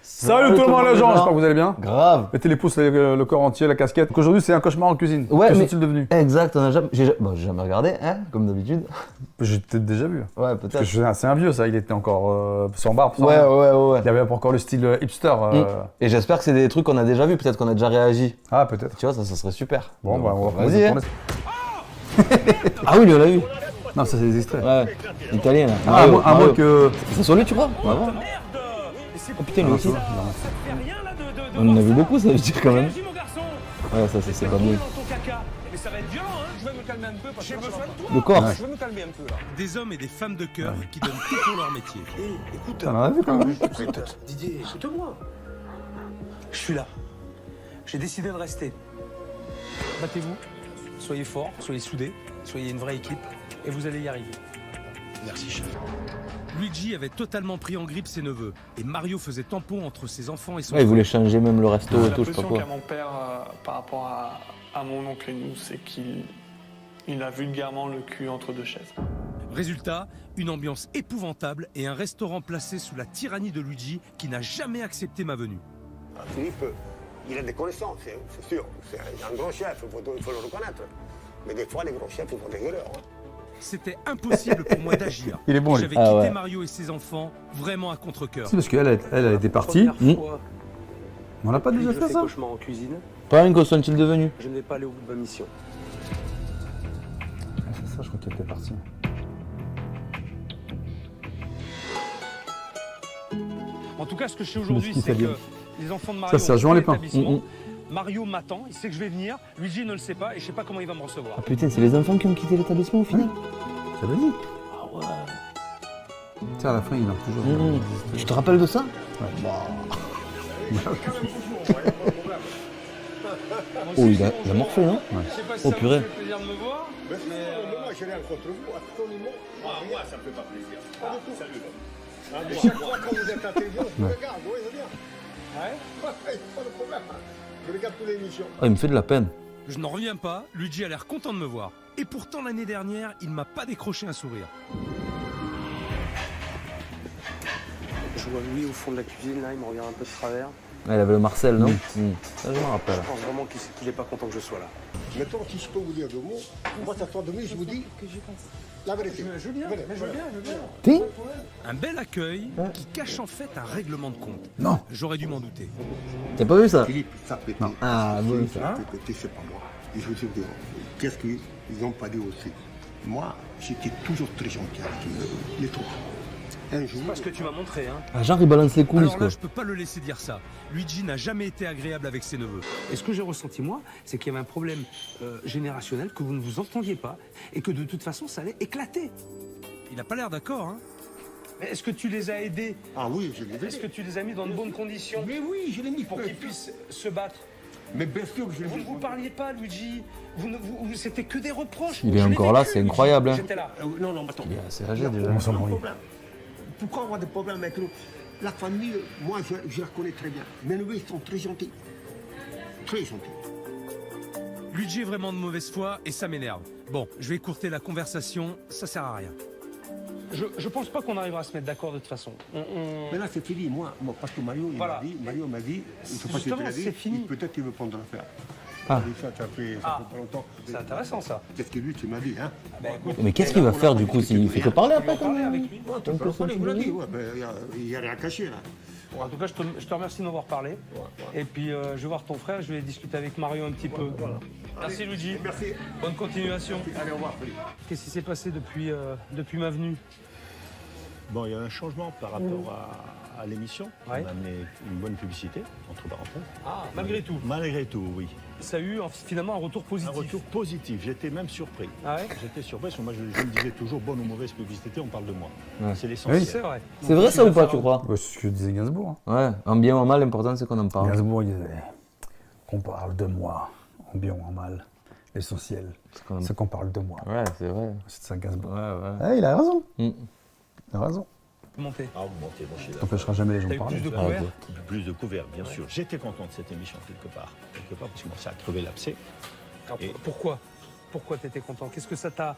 Salut tout le monde les gens, j'espère que vous allez bien. Grave. Mettez les pouces, le corps entier, la casquette. Donc aujourd'hui c'est un cauchemar en cuisine. Ouais, Que mais... sont-ils devenus? Exact, j'ai jamais regardé, hein, comme d'habitude. J'ai peut-être déjà vu. Ouais, Parce peut-être. que c'est un vieux ça, il était encore sans barbe. Sans Ouais, rien. ouais. Il avait encore le style hipster. Et j'espère que c'est des trucs qu'on a déjà vu, peut-être qu'on a déjà réagi. Ah peut-être. Tu vois, ça serait super. Bon bah on va Vas-y, hein. tourner. Ah oui, lui, on l'a vu. Non ça c'est des extraits. Ouais, italien là. Ah, à moins que... C'est sur lui, tu crois? Ouais, ouais. Oh putain, lui aussi. On en a vu beaucoup, ça veut dire quand même. Ouais, ça c'est pas mieux. Mais ça va être violent, hein. Je vais me calmer un peu parce que j'ai besoin de toi. Le corps. Je vais me calmer un peu là. Des hommes et des femmes de cœur qui donnent tout pour leur métier. Écoute, On en a vu quand même. Didier, écoute-moi. Je suis là. J'ai décidé de rester. Battez-vous, soyez forts, soyez soudés, soyez une vraie équipe et vous allez y arriver. Merci, chef. Luigi avait totalement pris en grippe ses neveux et Mario faisait tampon entre ses enfants et son Ouais, il voulait changer même le resto et tout, je sais pas L'impression quoi. qu'a mon père par rapport à mon oncle et nous, c'est qu'il a vulgairement le cul entre deux chaises. Résultat, une ambiance épouvantable et un restaurant placé sous la tyrannie de Luigi qui n'a jamais accepté ma venue. Philippe, il a des connaissances, c'est sûr. C'est un grand chef, il faut le reconnaître. Mais des fois, les grands chefs, ils font des erreurs. C'était impossible pour moi d'agir. Il est bon, lui. J'avais Ah quitté ouais. Mario et ses enfants vraiment à contre-cœur. C'est parce qu'elle elle était partie. Première fois On n'a pas que déjà je fait fais ça? cauchemar en cuisine, Pas que sont-ils devenus? je ne vais pas aller au bout de ma mission. Ah, c'est ça, je crois qu'elle était partie. En tout cas, ce que je sais aujourd'hui, Le ski c'est que italien. les enfants de Mario Ça, c'est ont à Jean quitté Lépin. l'établissement. Mario m'attend, il sait que je vais venir. Luigi ne le sait pas et je sais pas comment il va me recevoir. Ah putain, c'est les enfants qui ont quitté l'établissement au final? Ça veut dire. Ah ouais. Tiens, à la fin, il a toujours. Tu te rappelles de ça? Oh, il a morflé, non? Je sais pas si Oh, ça vous purée. fait plaisir de me voir. Moi, je n'ai rien contre vous, absolument. Moi, ça ne fait pas plaisir. Pas du tout. Salut. Chaque fois quand vous êtes à télé, je vous regarde, oui, c'est bien. Ouais. Pas de problème. Je regarde toutes les émissions. Oh, il me fait de la peine. Je n'en reviens pas, Luigi a l'air content de me voir. Et pourtant, l'année dernière, il m'a pas décroché un sourire. Je vois Louis au fond de la cuisine, là, il me regarde un peu de travers. Ouais, il avait le Marcel, non? Ça, je me rappelle. Je pense vraiment qu'il n'est pas content que je sois là. Maintenant, si je peux vous dire deux mots, moi, ça sort de lui, je vous dis la vérité. Je veux bien, Venez, mais je veux voilà. bien, je veux bien. T'es? Un bel accueil qui cache en fait un règlement de compte. Non. J'aurais dû m'en douter. T'as pas vu ça? Philippe, ça pété. Ah, bon, ça. C'est pas moi. Et je vous dis, qu'est-ce qu'ils n'ont pas dit aussi? Moi, j'étais toujours très gentil avec eux. Les trois. Un jour, Parce que tu m'as montré, hein. Ah, genre, il balance les coulisses, Alors là, quoi. je peux pas le laisser dire ça. Luigi n'a jamais été agréable avec ses neveux. Et ce que j'ai ressenti, moi, c'est qu'il y avait un problème générationnel, que vous ne vous entendiez pas, et que de toute façon, ça allait éclater. Il a pas l'air d'accord, hein. Mais est-ce que tu les as aidés? ah oui, je l'ai Est-ce dit. que tu les as mis dans de bonnes conditions Mais oui, je l'ai mis pour qu'ils puissent se battre? Mais bien sûr que je l'ai Vous ne mis. vous parliez pas, Luigi. C'était que des reproches. Il est Je l'ai encore là, vécu, c'est Luigi. incroyable, hein. J'étais là. Non, non, attends. Il est assez âgé déjà. On s'en branle. Problème. Pourquoi avoir des problèmes avec nous? La famille, moi, je la connais très bien. Mes neveux, ils sont très gentils. Très gentils. Luigi est vraiment de mauvaise foi et ça m'énerve. Bon, je vais écourter la conversation, ça sert à rien. Je pense pas qu'on arrivera à se mettre d'accord de toute façon. Mais là, c'est fini, moi, parce que Mario, Voilà. Mario m'a dit, je ne sais pas si Justement, tu l'as dit, c'est fini. peut-être qu'il veut prendre l'affaire. Ah. Il a dit ça, ça fait pas longtemps. C'est intéressant ça. Qu'est-ce que lui, tu m'as dit, hein? Mais qu'est-ce qu'il va faire du coup s'il fait que parler après quand Parler même? avec lui. Ouais, tu peux parler, vous l'avez dit, ouais, il n'y a rien à cacher, là. En tout cas, je te remercie de m'avoir parlé. Et puis, je vais voir ton frère, je vais discuter avec Mario un petit peu. Merci Luigi. Merci. Bonne continuation. Allez, au revoir, Philippe. Qu'est-ce qui s'est passé depuis ma venue? Bon, il y a un changement par rapport à l'émission. Ouais. On a amené une bonne publicité, entre parenthèses. Ah, malgré tout. Malgré tout, oui. Ça a eu finalement un retour positif. Un retour positif. J'étais même surpris. Ah ouais? J'étais surpris parce que moi, je me disais toujours, bonne ou mauvaise publicité, on parle de moi. Ouais. C'est l'essentiel. Oui. C'est vrai. C'est vrai ça ou pas, tu crois? Ouais, c'est ce que disait Gainsbourg. Hein. Ouais, en bien ou en mal, l'important c'est qu'on en parle. Gainsbourg, il disait qu'on parle de moi, en bien ou en mal. L'essentiel, qu'on- c'est qu'on parle de moi. Ouais, c'est vrai. C'est ça Gainsbourg. Ouais, ouais. Ah, il a raison. Mm. Il a raison. Monter. Ah, vous montez, bon, je suis d'accord. T'empêchera jamais les gens T'as de eu parler. plus de Ah, couverts? ok. Plus de couverts, bien sûr. J'étais content de cette émission, quelque part. Parce que moi, ça a crevé l'abcès. Et- Pourquoi? Pourquoi tu étais content? Qu'est-ce que ça t'a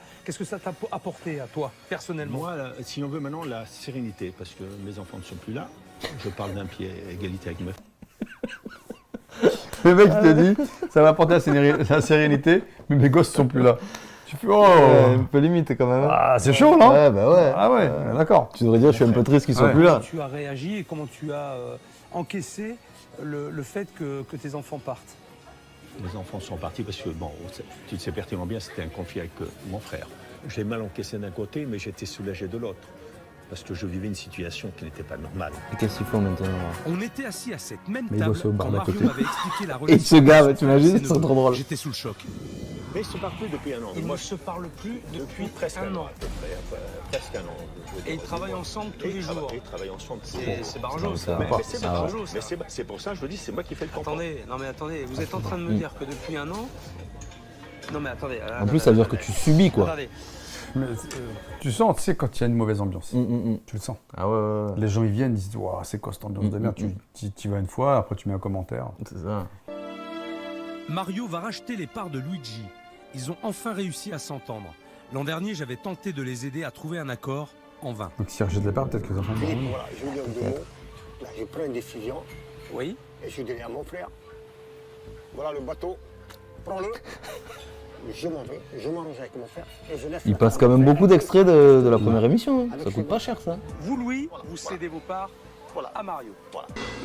apporté à toi, personnellement? Moi, si on veut maintenant, la sérénité, parce que mes enfants ne sont plus là. Je parle d'un pied à égalité avec meuf. Le mec qui te dit, ça va apporter la sérénité, mais mes gosses sont plus là. Tu fais, oh Un peu limite quand même. ah, c'est chaud, non? Ouais, bah ouais. Ah ouais, d'accord. Tu devrais dire, je suis un peu triste qu'ils soient Ouais. plus là. Tu as réagi et comment tu as encaissé le fait que tes enfants partent? Les enfants sont partis parce que, bon, tu le sais pertinemment bien, c'était un conflit avec mon frère. J'ai mal encaissé d'un côté, mais j'étais soulagé de l'autre. Parce que je vivais une situation qui n'était pas normale. Et qu'est-ce qu'ils font maintenant? On était assis à cette même Mais il table bosse au bar quand d'à Mario côté. m'avait expliqué la Et relation. ce gars, avec tu imagines, ses c'est trop neveux. drôle. J'étais sous le choc. Mais ils se parlent plus depuis un an. Ils Moi, ne se parlent plus depuis presque un an. à peu près, presque un an. Et ils travaillent ensemble tous les jours. Ils travaillent ensemble. C'est barjot, Ça ça. va Mais pas. c'est Ça va. barjot, ça. Mais c'est pour ça que je vous dis, c'est moi qui fais le comprendre. Attendez, non mais attendez, vous êtes en train de me dire que depuis un an. Non mais attendez. En plus, ça veut dire que tu subis quoi. Attendez. Mais, tu sens, tu sais, quand il y a une mauvaise ambiance. Tu le sens. Ah ouais. Les gens, ils viennent, ils disent, waouh, c'est quoi cette ambiance de merde? Tu y vas une fois, après tu mets un commentaire. C'est ça. Mario va racheter les parts de Luigi. Ils ont enfin réussi à s'entendre. L'an dernier, j'avais tenté de les aider à trouver un accord, en vain. Donc s'ils rachètent les parts, peut-être que les enfants vont Philippe, revenir. voilà, je vous dis en deux mots. Là, j'ai pris une décision Oui. et je suis derrière mon frère. Voilà le bateau. Prends-le. Je m'en vais, je m'arrange avec mon frère et je laisse. Il la passe part quand à mon même frère. beaucoup d'extraits de la première émission. Hein. Ça coûte pas cher ça. Vous, Louis, vous cédez vos parts à Mario.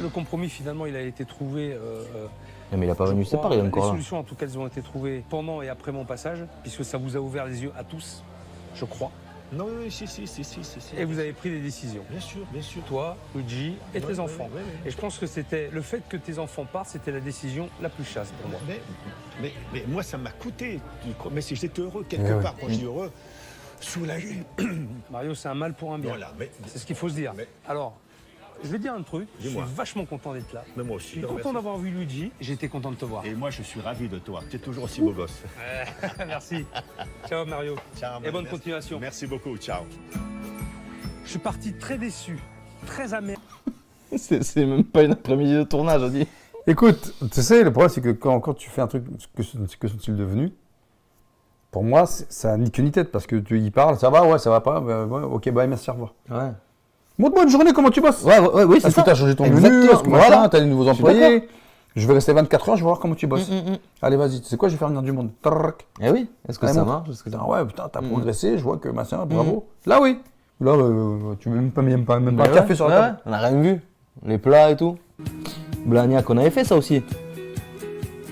Le compromis, finalement, il a été trouvé. Non, mais il a pas venu je crois, séparer Les encore là. solutions, en tout cas, elles ont été trouvées pendant et après mon passage, puisque ça vous a ouvert les yeux à tous, je crois. Non, oui, si. Et vous avez pris des décisions. Bien sûr. Toi, Luigi et tes Ouais, enfants. ouais. Et je pense que c'était le fait que tes enfants partent, c'était la décision la plus chaste pour moi. Mais moi, ça m'a coûté. Mais si j'étais heureux, quelque Eh oui. part, quand je dis heureux, soulagé. Mario, c'est un mal pour un bien. Voilà, mais C'est ce qu'il faut se dire. Mais- Alors, je vais te dire un truc. Je suis Dis-moi. vachement content d'être là. moi Je aussi. suis content d'avoir vu Luigi. J'étais content de te voir. Et moi, je suis ravi de toi. Tu es toujours aussi beau gosse. Merci. Ciao Mario. Ciao, Et bonne merci. continuation. Merci beaucoup. Ciao. Je suis parti très déçu, très amer. C'est même pas une après-midi de tournage, on dit. Écoute, tu sais, le problème, c'est que quand tu fais un truc, que sont-ils devenus? Pour moi, ça n'a ni queue ni tête, parce que tu y parles, ça va, ouais, ça va pas, ouais, ok, bye, merci, au revoir. Ouais. Bonne journée, comment tu bosses? Oui, c'est Est-ce que ça. tu as changé ton Exactement, menu? Est-ce que voilà. machin, t'as des nouveaux Je suis employés? Je vais rester 24 heures, je vais voir comment tu bosses. Mm. Allez, vas-y, tu sais quoi, je vais faire venir du monde. Tarrrc. Eh oui. Est-ce que Allez, ça montre. marche? Est-ce que ça Ah ouais, putain, t'as progressé, je vois que machin, Mm. bravo. Là, oui. Là, tu mets même pas Bah un ouais, café sur la ouais, table. on a rien vu. Les plats et tout. Blagnac, on avait fait ça aussi.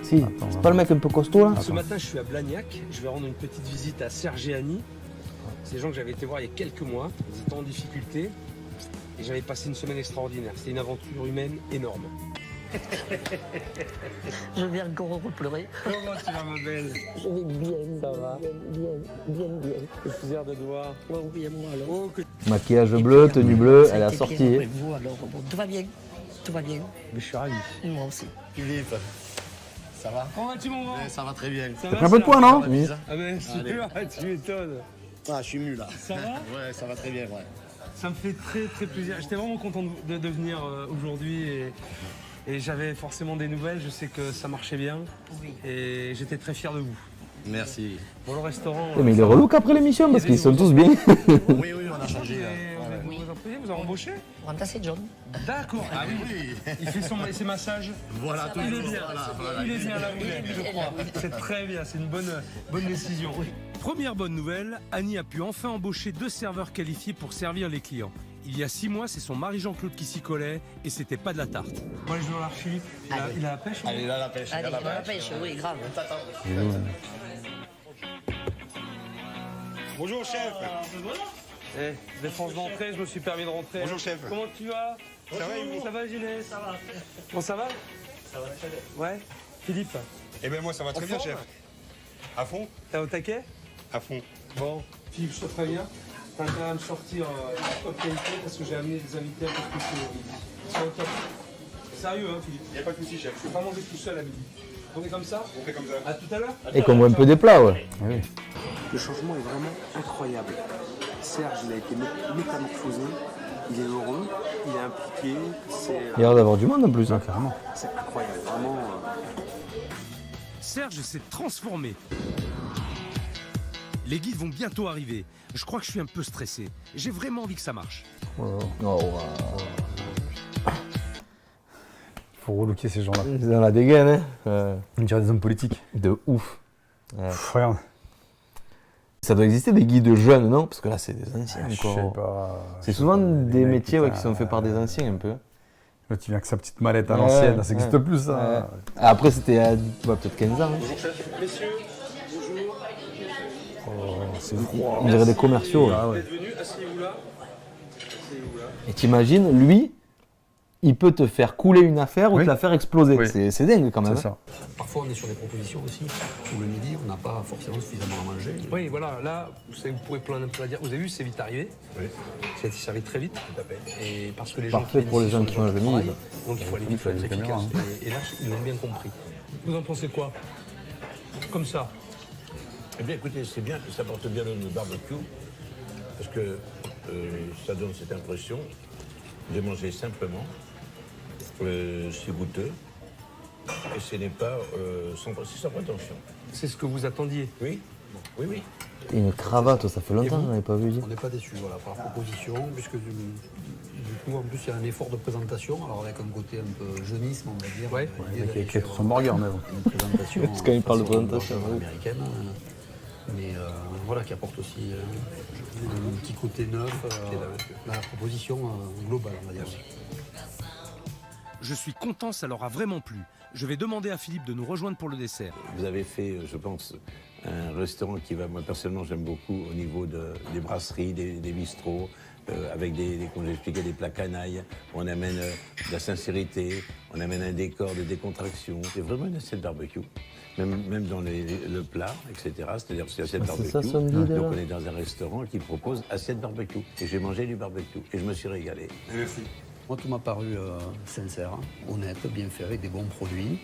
Si, c'est pas le mec un peu costaud là? Ce matin, je suis à Blagnac. Je vais rendre une petite visite à Serge et Annie. C'est des gens que j'avais été voir il y a quelques mois. Ils étaient en difficulté. Et j'avais passé une semaine extraordinaire. C'était une aventure humaine énorme. Je viens encore pleurer. Comment tu vas, ma belle? Je vais bien. Ça va? Bien. Le plaisir de te voir. Oh, oui, et moi alors. Oh, que... Maquillage bleu, tenue bleue, Ça a elle a été bien sorti. après vous, alors, bon, tout va bien. Tout va bien. Mais je suis ravi. Moi aussi. Philippe, ça va? Comment vas-tu, mon grand? Ça va très bien. Ça T'as pris un peu de poids, non? Ah ben, super, tu m'étonnes. Ah, je suis venu là. Ça va? Ouais, ça va très bien, ouais. Ça me fait très très plaisir. J'étais vraiment content de venir aujourd'hui et j'avais forcément des nouvelles. Je sais que ça marchait bien Oui. et j'étais très fier de vous. Merci. Bon, le restaurant. Mais il est relou qu'après l'émission parce qu'ils sont tous bien. Oui, on a changé. Vous avez employés, vous avez embauché? Remplacer John. D'accord. Ah oui. Il fait ses massages. Voilà, Il est toujours. bien. Voilà. Il est bien là où il est, je crois. C'est très bien. C'est une bonne décision. Première bonne nouvelle, Annie a pu enfin embaucher 2 serveurs qualifiés pour servir les clients. Il y a 6 mois, c'est son mari Jean-Claude qui s'y collait et c'était pas de la tarte. Bon, allez, je vais voir Philippe. Il a la pêche. Allez, là, la pêche. Allez, là, dans la pêche, oui, grave. Bonjour chef. Défense d'entrée, je me suis permis de rentrer. Bonjour, chef. Comment tu vas? Ça va et vous? Ça va, Ginès? Ça va. Bon, ça va? Ça va très bien. Ouais. Philippe, Eh bien moi ça va très bien chef. À fond? t'es au taquet? À fond. Bon, Philippe, je te préviens. T'as intérêt à me sortir top qualité parce que j'ai amené des invités un peu spéciaux au midi. C'est au top. Sérieux, hein, Philippe? Y a pas de souci chef. Je peux pas manger tout seul à midi. On est comme ça? On fait comme ça. À tout à l'heure? Et qu'on voit un peu des plats, ouais. Le changement est vraiment incroyable. Serge, il a été métamorphosé. Il est heureux, il est impliqué. Il a l'air d'avoir du monde en plus. Hein. Carrément. C'est incroyable, vraiment. Serge s'est transformé. Les guides vont bientôt arriver. Je crois que je suis un peu stressé. J'ai vraiment envie que ça marche. Oh, wow. faut relooker ces gens-là. Ils ont la dégaine, hein. On dirait des hommes politiques. De ouf. Ouais. Pff, regarde. Ça doit exister des guides jeunes, non? Parce que là, c'est des anciens Je sais encore. pas. C'est souvent des mecs, métiers putain, qui sont faits par des anciens un peu. Là, tu viens avec sa petite mallette à Ouais, l'ancienne, là, ça ouais. n'existe plus ça. Ouais. Après, c'était à peut-être 15 ans. Hein. Bonjour chef. Messieurs, bonjour. Oh, c'est froid. On dirait des commerciaux. Ah Vous ouais. êtes venus, asseyez-vous là. Asseyez-vous là. Et t'imagines, lui, il peut te faire couler une affaire ou Oui. te la faire exploser. Oui. C'est dingue quand même. C'est hein. ça. Parfois, on est sur des propositions aussi, où le midi, on n'a pas forcément suffisamment à manger. Oui, voilà, là, vous savez, vous pourrez plein de dire. Vous avez vu, c'est vite arrivé. Oui. Ça a été servi très vite. Tout à fait. Et parce que les Parfait gens pour les gens qui ont un génie. travaillent, donc il faut aller vite, il faut être les caméras, efficace. Et là, ils l'ont bien compris. Vous en pensez quoi? Comme ça. Eh bien, écoutez, c'est bien que ça porte bien le barbecue, parce que ça donne cette impression de manger simplement, c'est goûteux, et ce n'est pas sans prétention. C'est ce que vous attendiez. Oui, oui, oui. Et une cravate, ça fait longtemps vous qu'on n'avait pas vu. On n'est pas déçus voilà, par proposition, puisque du coup, en plus, il y a un effort de présentation, alors avec un côté un peu jeunisme, on va dire. Ouais. L'idée Qui a d'aller écrit sur son burger, mais bon. une présentation. Parce quand il parle de façon présentation, oui. américaine, mais voilà, qui apporte aussi un petit côté neuf dans la proposition globale, on va dire. Je suis content, ça leur a vraiment plu. Je vais demander à Philippe de nous rejoindre pour le dessert. Vous avez fait, je pense, un restaurant qui va, moi personnellement, j'aime beaucoup au niveau des brasseries, des bistrots, avec comme j'expliquais, des plats canailles. On amène de la sincérité, on amène un décor de décontraction. C'est vraiment une assiette barbecue. Même dans le plat, etc. C'est-à-dire que c'est assiette Ah, c'est barbecue. ça, son guide, Donc là. on est dans un restaurant qui propose assiette barbecue. Et j'ai mangé du barbecue. Et je me suis régalé. Merci. Moi, tout m'a paru sincère, honnête, bien fait, avec des bons produits.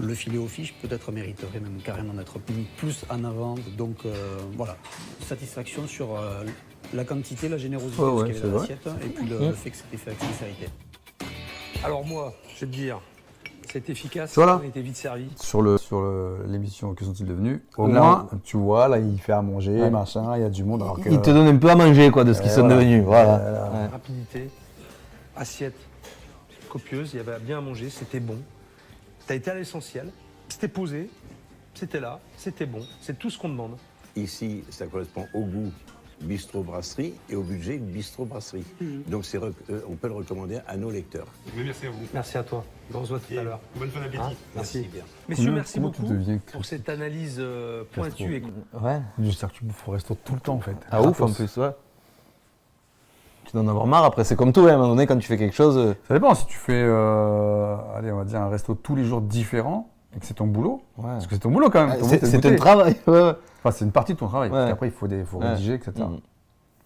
Le filet aux fiches peut-être mériterait même carrément d'être mis plus en avant. Donc voilà, satisfaction sur la quantité, la générosité Ouais, de ce ouais, qu'il y c'est avait dans vrai. l'assiette et puis le fait que c'était fait avec sincérité. Alors moi, je vais te dire, c'est efficace, Voilà. on a été vite servi. Sur l'émission Que sont-ils devenus, au Là, moins, tu vois, là, il fait à manger, Ouais. machin, il y a du monde. Alors que, Il te donne un peu à manger quoi, de ce qu'ils sont voilà. devenus. Voilà. Ouais. Rapidité, assiette copieuse, il y avait bien à manger, c'était bon. T'as été à l'essentiel, c'était posé, c'était là, c'était bon, c'est tout ce qu'on demande. Ici, ça correspond au goût bistrot-brasserie et au budget bistrot-brasserie. Donc on peut le recommander à nos lecteurs. Mais merci à vous. Merci à toi, on se voit tout à l'heure. Bonne fin d'appétit. Merci. bien. Messieurs, Comment- merci comment tu beaucoup deviens pour cette analyse pointue. Et... Ouais. J'espère que tu bouffes au resto tout le temps, en fait. Ah ouf en plus, ouais. Tu dois en avoir marre après, c'est comme tout, hein, à un moment donné quand tu fais quelque chose. Ça dépend, si tu fais, allez, on va dire un resto tous les jours différent, et que c'est ton boulot, Ouais. parce que c'est ton boulot quand même. ton boulot, C'est de un goûter. travail. Ouais, ouais. Enfin, c'est une partie de ton travail, parce Ouais. qu'après, il faut Ouais. rédiger, etc. Mm.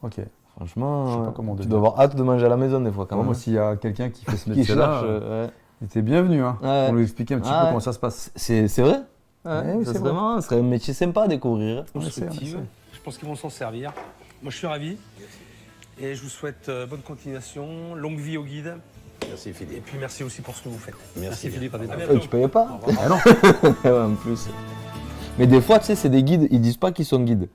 Ok. Franchement, Je sais pas comment on tu devient. dois avoir hâte de manger à la maison des fois quand Moi, même. s'il y a quelqu'un qui fait ce Qui métier-là, cherche. Ouais. il était bienvenu, hein, Ouais. pour lui expliquer un petit Ouais. peu comment ça se passe. C'est vrai. Ouais, oui, ça c'est serait vraiment, ce serait un métier sympa à découvrir. constructive. Ouais, Je pense qu'ils vont s'en servir. Moi, je suis ravi. Et je vous souhaite bonne continuation, longue vie au guide. Merci Et Philippe. puis merci aussi pour ce que vous faites. Merci Philippe, à bientôt. Tu payais pas Ah non. Ouais, en plus. Mais des fois, tu sais, c'est des guides, ils disent pas qu'ils sont guides.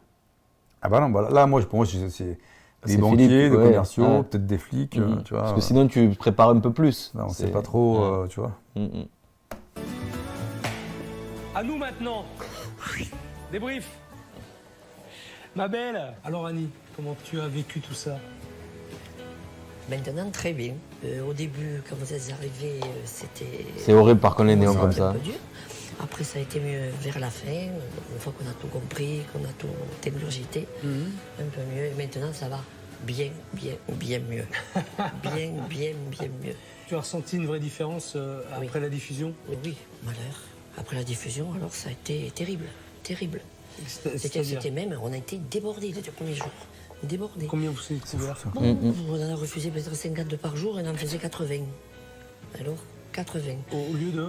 Ah bah non, bah là, moi, pour moi, c'est des C'est banquiers, Philippe, des ouais. commerciaux, Ouais. peut-être des flics, Mhm. tu vois. Parce que sinon, tu prépares un peu plus. Là, on C'est- sait pas trop, Ouais. tu vois. Mhm. À nous maintenant. Débrief. Ma belle. Alors Annie, comment tu as vécu tout ça? Maintenant, très bien. Au début, quand vous êtes arrivés, c'était... C'est horrible par contre les néons comme C'était un ça. peu dur. Après, ça a été mieux vers la fin, une fois qu'on a tout compris, qu'on a tout ingurgité, un peu mieux. Et maintenant, ça va bien mieux. bien mieux. Tu as ressenti une vraie différence après la diffusion? Oui, malheur. Après la diffusion, alors ça a été terrible. C'est-à-dire C'était même, on a été débordés les 2 premiers jours. Débordés. Combien vous êtes couvert? Bon, on en a refusé peut-être 52 par jour et on en faisait 80. Alors, 80. Au lieu de?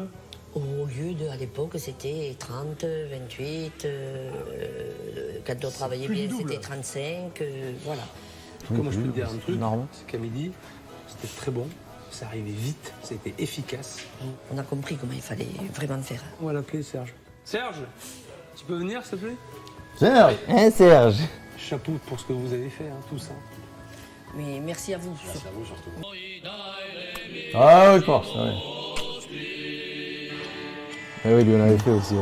Au lieu de, à l'époque, c'était 30, 28. Quand on travaillait plus du bien, double. c'était 35. Voilà. En tout cas, moi, je peux te dire un truc. Normal. C'est qu'à midi, c'était très bon. Ça arrivait vite, c'était efficace. On a compris comment il fallait vraiment faire. On va l'appeler Serge. Serge, tu peux venir, s'il te plaît? Serge. Hein, Serge. Chapeau pour ce que vous avez fait, hein, tout ça. Mais merci à vous. Merci à vous surtout. Ah ouais, Corse, ouais. Ah oui, lui on avait fait aussi. Ouais.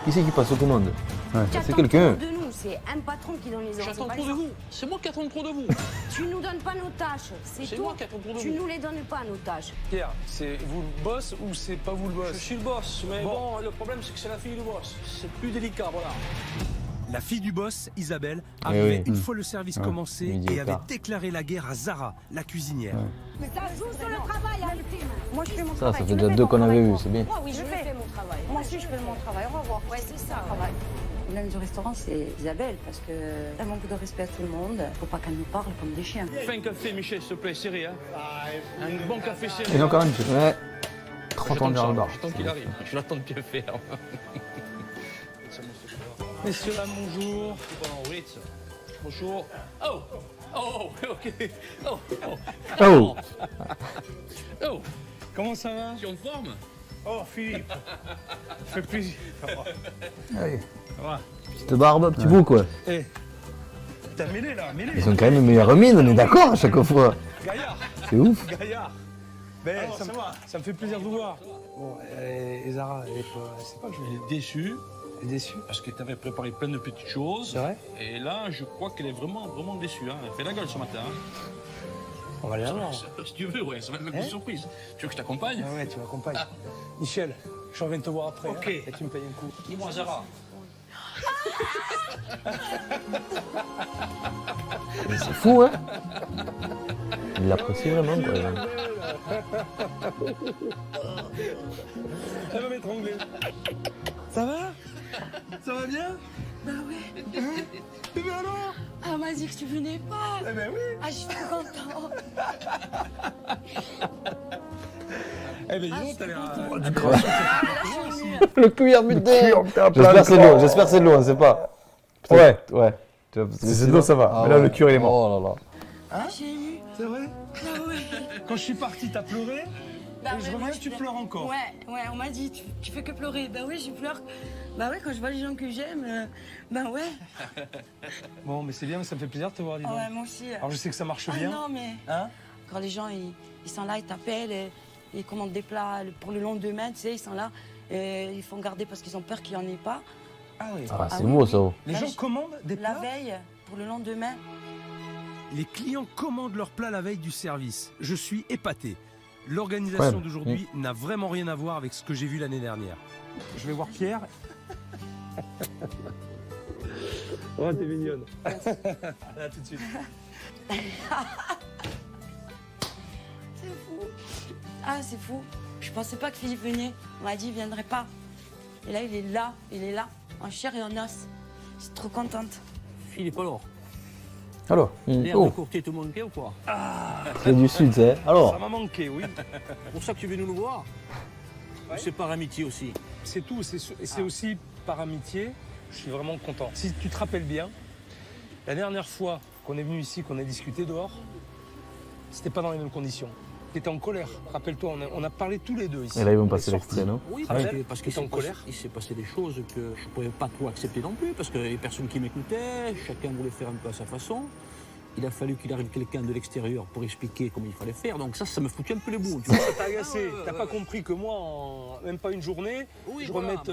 Qui c'est qui passe aux commandes? C'est quelqu'un. De nous, c'est un patron qui donne les ordres. J'attends trop de vous. C'est moi qui attends trop de vous. Tu nous donnes pas nos tâches, c'est tout. moi qui attends trop de vous. Tu nous les donnes pas nos tâches. Pierre, c'est vous le boss ou c'est pas vous le boss? Je suis le boss, mais bon, le problème c'est que c'est la fille du boss. C'est plus délicat, voilà. La fille du boss, Isabelle, arrivait une fois le service commencé midi et et avait quart. déclaré la guerre à Zara, la cuisinière. Mais ça joue sur le travail, Aristide. Moi, je fais mon Ça travail. fait Tu le déjà fais, 2 ton qu'on avait travail. vu, c'est bien. Moi, oui, je fais mon travail. Moi aussi, je fais mon travail. On va voir. Ouais, c'est ça. Travail. L'âme du restaurant, c'est Isabelle, parce qu'elle manque de respect à tout le monde. Faut pas qu'elle nous parle comme des chiens. Fais un café, Michel, s'il te plaît, serré, hein. Un bon café serré. Et encore une petite. Ouais. 30 ans de Gérald Bar. J'attends qu'il arrive. Je l'attends de bien faire. Messieurs, dames, bonjour. Bonjour. Oh! Oh, ok. Oh, oh. Oh. Oh! Comment ça va? Tu es en forme? Oh, Philippe. Ça fait plaisir. Allez. Ça va? Petite barbe, petit bout quoi. Eh, t'as mêlé là, mêlé. Ils ont quand même une meilleure mine, on est d'accord à chaque fois. Gaillard. C'est ouf. Gaillard. Ben, ça me fait plaisir de vous voir. Bon, et Zara, c'est pas que je suis déçu. Elle est déçue? Parce qu'elle t'avait préparé plein de petites choses. C'est vrai? Et là, je crois qu'elle est vraiment, vraiment déçue. Hein. Elle fait la gueule ce matin. Hein. On va aller la voir. Si tu veux, ouais, ça va être une surprise. Tu veux que je t'accompagne? Ah ouais, tu m'accompagnes. Michel, je reviens te voir après. Ok. Hein, et tu me payes un coup. Dis-moi, Zara. Mais c'est fou, hein. Il l'apprécie vraiment, quoi. Elle va m'étrangler. Ça va? Ça va bien? Bah ouais. Eh ben alors? Ah, m'a dit que tu venais pas. Eh ben oui. Ah, je suis content. Eh ben dis donc, t'as l'air... Le cuir, putain. J'espère J'espère c'est de l'eau, j'espère c'est de l'eau, on sait pas. Ouais. Ouais. Si c'est de l'eau, ça va. Mais là, le cuir, il est mort. Oh là là. Ah, j'ai ému. C'est vrai? Ah ouais. Quand je suis parti, t'as pleuré? Bah Et je ouais, reviens, moi, tu pleures encore. Ouais, on m'a dit, tu fais que pleurer. Bah oui, je pleure. Bah ouais, quand je vois les gens que j'aime, bah ouais. Bon, mais c'est bien, ça me fait plaisir de te voir, dis donc. Ouais, moi aussi. Alors je sais que ça marche Ah bien. non, mais Hein? quand les gens, ils sont là, ils t'appellent, et ils commandent des plats pour le lendemain, tu sais, ils sont là, et ils font garder parce qu'ils ont peur qu'il n'y en ait pas. Ah oui. Ah, c'est oui, beau oui. ça. Les gens commandent des La plats? veille, pour le lendemain. Les clients commandent leur plat la veille du service. Je suis épaté. L'organisation Ouais. d'aujourd'hui n'a vraiment rien à voir avec ce que j'ai vu l'année dernière. Je vais voir Pierre. Oh, t'es mignonne. À tout de suite. C'est fou. Ah, c'est fou. Je pensais pas que Philippe venait. On m'a dit, il viendrait pas. Et là, il est là, en chair et en os. Je suis trop contente. Philippe, alors? Alors. L'air Oh, de courtier te manquait ou quoi? c'est du sud, c'est. Alors. Ça m'a manqué, oui. C'est pour ça que tu es venu nous voir? Ou c'est par amitié aussi? C'est tout, c'est aussi par amitié. Je suis vraiment content. Si tu te rappelles bien, la dernière fois qu'on est venu ici, qu'on a discuté dehors, c'était pas dans les mêmes conditions. Tu étais en colère, rappelle-toi, on a parlé tous les deux ici. Et là, ils vont passer l'extrait, non? Oui, parce que en colère. il s'est passé des choses que je ne pouvais pas trop accepter non plus, parce que les personnes qui m'écoutaient, chacun voulait faire un peu à sa façon. Il a fallu qu'il arrive quelqu'un de l'extérieur pour expliquer comment il fallait faire, donc ça me foutait un peu les boules. Tu vois. Ça t'a agacé, t'as pas compris que moi, en même pas une journée, je remette,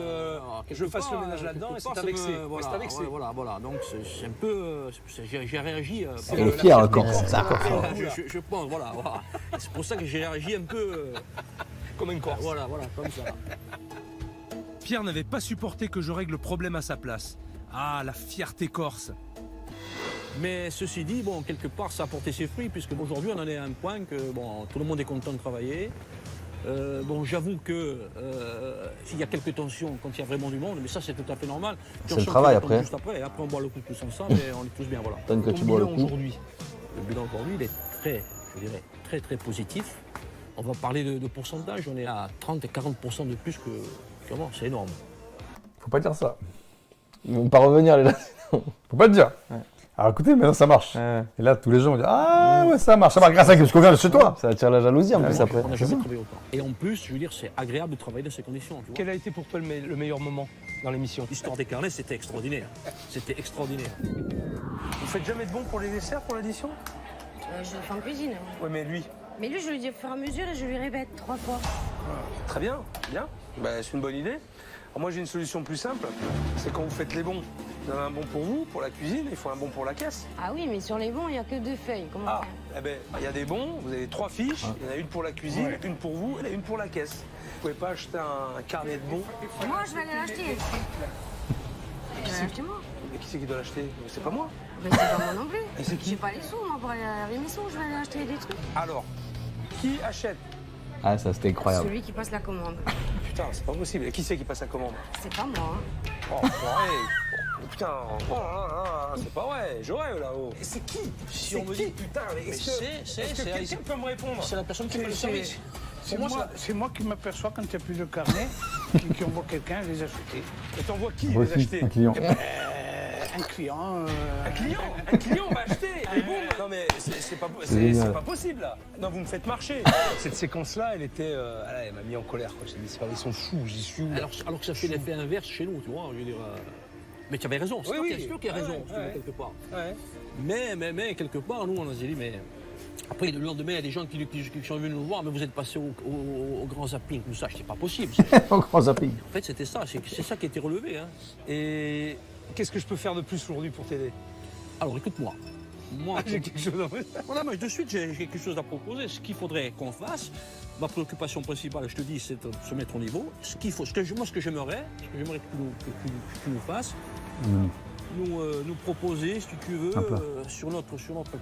je fasse le ménage là-dedans et ça t'a vexé. Voilà, donc c'est un peu, j'ai réagi. Il est fier encore, c'est encore fort. Je pense, voilà. C'est pour ça que j'ai réagi un peu comme un corps. Voilà, comme ça. Pierre n'avait pas supporté que je règle le problème à sa place. Ah, la fierté corse. Mais ceci dit, bon, quelque part, ça a porté ses fruits, puisque aujourd'hui, on en est à un point que bon, tout le monde est content de travailler. Bon, j'avoue que s'il y a quelques tensions quand il y a vraiment du monde, mais ça, c'est tout à fait normal. C'est le travail après. Juste après, et après, on boit le coup tous ensemble et on est tous bien, voilà. Tant que tu bois le coup. Le bilan aujourd'hui, il est très, je dirais, très, très positif. On va parler de pourcentage, on est à 30 et 40% de plus qu'avant, c'est énorme. Faut pas dire ça. Ils vont pas revenir, les là. Faut pas le dire. Ouais. Alors écoutez, maintenant ça marche. Ouais. Et là, tous les gens vont dire ah ouais, ça marche grâce à ce qu'on vient de chez toi. Ça attire la jalousie en plus après. On n'a jamais travaillé autant. Et en plus, je veux dire, c'est agréable de travailler dans ces conditions. Tu vois. Quel a été pour toi le meilleur moment dans l'émission? L'histoire des carnets, c'était extraordinaire. C'était extraordinaire. Vous faites jamais de bon pour les desserts, pour l'addition? Je fais en cuisine. Oui, mais lui, Mais lui, je lui dis au fur et à mesure et je lui répète 3 fois. Très bien, bien. Bah, c'est une bonne idée. Alors moi, j'ai une solution plus simple. C'est quand vous faites les bons. Vous avez un bon pour vous, pour la cuisine, il faut un bon pour la caisse. Ah oui, mais sur les bons, il n'y a que 2 feuilles. Comment Ah, faire? eh ben, il y a des bons, vous avez 3 fiches. Il y en a une pour la cuisine, une pour vous et une pour la caisse. Vous pouvez pas acheter un carnet de bons. Moi, je vais aller l'acheter. Je vais l'acheter moi. Mais qui c'est qui doit l'acheter? C'est pas moi. Mais c'est pas moi non plus. Et c'est qui? J'ai pas les sous, moi, pour aller laver mes sous. Je vais aller acheter des trucs. Alors, qui achète? Ah, ça c'était incroyable. Celui qui passe la commande. Putain, c'est pas possible. Et qui c'est qui passe la commande? C'est pas moi. Hein. Oh, pareil. Oh, putain, oh là là, c'est pas vrai. J'aurais là-haut. Et c'est qui? Si on me dit putain, mais est-ce que quelqu'un peut me répondre? C'est la personne qui fait le service. C'est moi qui m'aperçois quand il n'y a plus de carnet, qui envoie quelqu'un les acheter. Et t'envoies qui Moi les aussi, acheter? un client. Un client. Un client va acheter les bons. Non mais c'est pas possible là. Non, vous me faites marcher. Cette séquence-là, elle était, elle m'a mis en colère. Quoi. J'ai dit, c'est pas, ils sont fous, j'y suis où? Alors que ça fait l'effet inverse chez nous, tu vois. Je veux dire, mais tu avais raison, c'est sûr qu'il y a raison, quelque part. Ouais. Mais quelque part, nous, on a dit, mais. Après, le lendemain, il y a des gens qui sont venus nous voir, mais vous êtes passé au grand zapping, tout ça, c'est pas possible. Au grand zapping. En fait, c'était ça, c'est ça qui a été relevé. Hein. Et qu'est-ce que je peux faire de plus aujourd'hui pour t'aider? Alors, écoute-moi. Moi, j'ai quelque chose à faire. Voilà, mais de suite, j'ai quelque chose à proposer. Ce qu'il faudrait qu'on fasse, ma préoccupation principale, je te dis, c'est de se mettre au niveau. Ce que j'aimerais que tu nous fasses, nous proposer, si tu veux, sur notre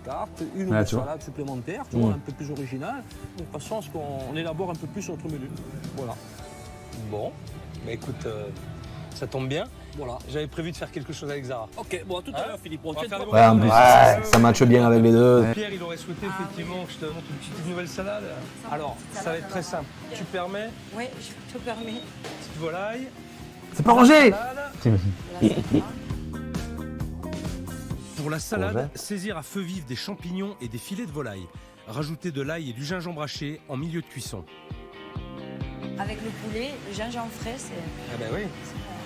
carte, une ou deux salades supplémentaires, tu vois, un peu plus originale, de façon à ce qu'on élabore un peu plus notre menu. Voilà. Bon, bah écoute, ça tombe bien. Voilà. J'avais prévu de faire quelque chose avec Zara. Ok, bon, à tout à l'heure, Philippe. On va faire des Ouais, en plus, ça matche bien avec les deux. Pierre, il aurait souhaité effectivement que je te montre une petite nouvelle salade. Alors, ça va être très simple. Tu permets? Oui, je te permets. Petite volaille. C'est pas rangé. Pour la salade, saisir à feu vif des champignons et des filets de volaille. Rajouter de l'ail et du gingembre haché en milieu de cuisson. Avec le poulet, le gingembre frais, c'est... Ah ben oui,